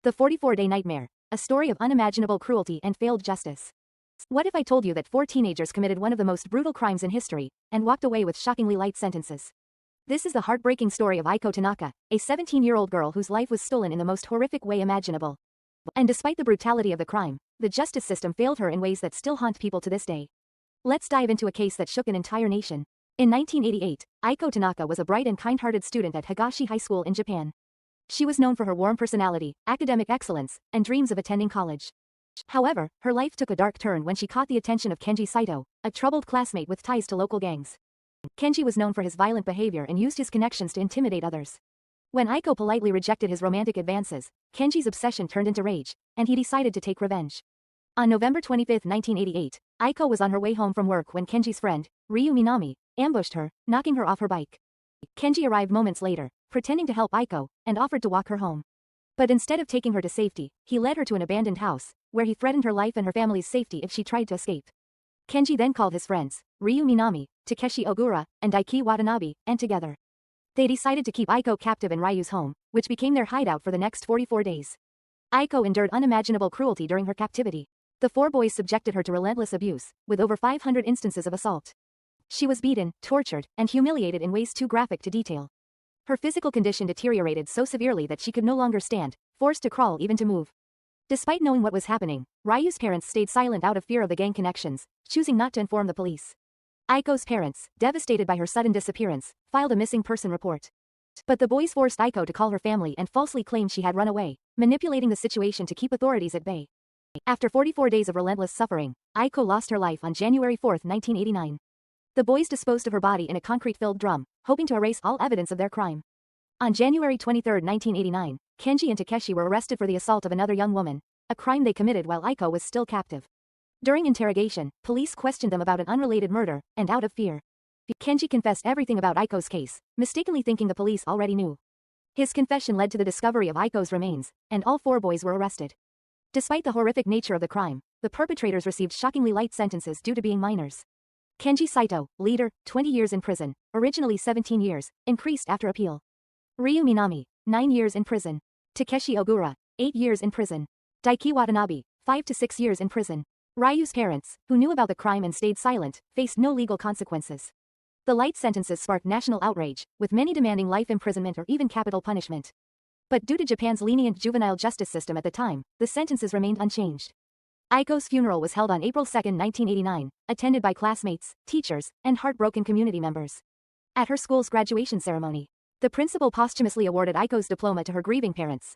The 44-Day Nightmare, a story of unimaginable cruelty and failed justice. What if I told you that 4 teenagers committed one of the most brutal crimes in history, and walked away with shockingly light sentences? This is the heartbreaking story of Aiko Tanaka, a 17-year-old girl whose life was stolen in the most horrific way imaginable. And despite the brutality of the crime, the justice system failed her in ways that still haunt people to this day. Let's dive into a case that shook an entire nation. In 1988, Aiko Tanaka was a bright and kind-hearted student at Higashi High School in Japan. She was known for her warm personality, academic excellence, and dreams of attending college. However, her life took a dark turn when she caught the attention of Kenji Saito, a troubled classmate with ties to local gangs. Kenji was known for his violent behavior and used his connections to intimidate others. When Aiko politely rejected his romantic advances, Kenji's obsession turned into rage, and he decided to take revenge. On November 25, 1988, Aiko was on her way home from work when Kenji's friend, Ryu Minami, ambushed her, knocking her off her bike. Kenji arrived moments later, pretending to help Aiko, and offered to walk her home. But instead of taking her to safety, he led her to an abandoned house, where he threatened her life and her family's safety if she tried to escape. Kenji then called his friends, Ryu Minami, Takeshi Ogura, and Daiki Watanabe, and together they decided to keep Aiko captive in Ryu's home, which became their hideout for the next 44 days. Aiko endured unimaginable cruelty during her captivity. The 4 boys subjected her to relentless abuse, with over 500 instances of assault. She was beaten, tortured, and humiliated in ways too graphic to detail. Her physical condition deteriorated so severely that she could no longer stand, forced to crawl even to move. Despite knowing what was happening, Ryu's parents stayed silent out of fear of the gang connections, choosing not to inform the police. Aiko's parents, devastated by her sudden disappearance, filed a missing person report. But the boys forced Aiko to call her family and falsely claimed she had run away, manipulating the situation to keep authorities at bay. After 44 days of relentless suffering, Aiko lost her life on January 4, 1989. The boys disposed of her body in a concrete-filled drum, hoping to erase all evidence of their crime. On January 23, 1989, Kenji and Takeshi were arrested for the assault of another young woman, a crime they committed while Aiko was still captive. During interrogation, police questioned them about an unrelated murder, and out of fear, Kenji confessed everything about Aiko's case, mistakenly thinking the police already knew. His confession led to the discovery of Aiko's remains, and all 4 boys were arrested. Despite the horrific nature of the crime, the perpetrators received shockingly light sentences due to being minors. Kenji Saito, leader, 20 years in prison, originally 17 years, increased after appeal. Ryu Minami, 9 years in prison. Takeshi Ogura, 8 years in prison. Daiki Watanabe, 5 to 6 years in prison. Ryu's parents, who knew about the crime and stayed silent, faced no legal consequences. The light sentences sparked national outrage, with many demanding life imprisonment or even capital punishment. But due to Japan's lenient juvenile justice system at the time, the sentences remained unchanged. Aiko's funeral was held on April 2, 1989, attended by classmates, teachers, and heartbroken community members. At her school's graduation ceremony, the principal posthumously awarded Aiko's diploma to her grieving parents,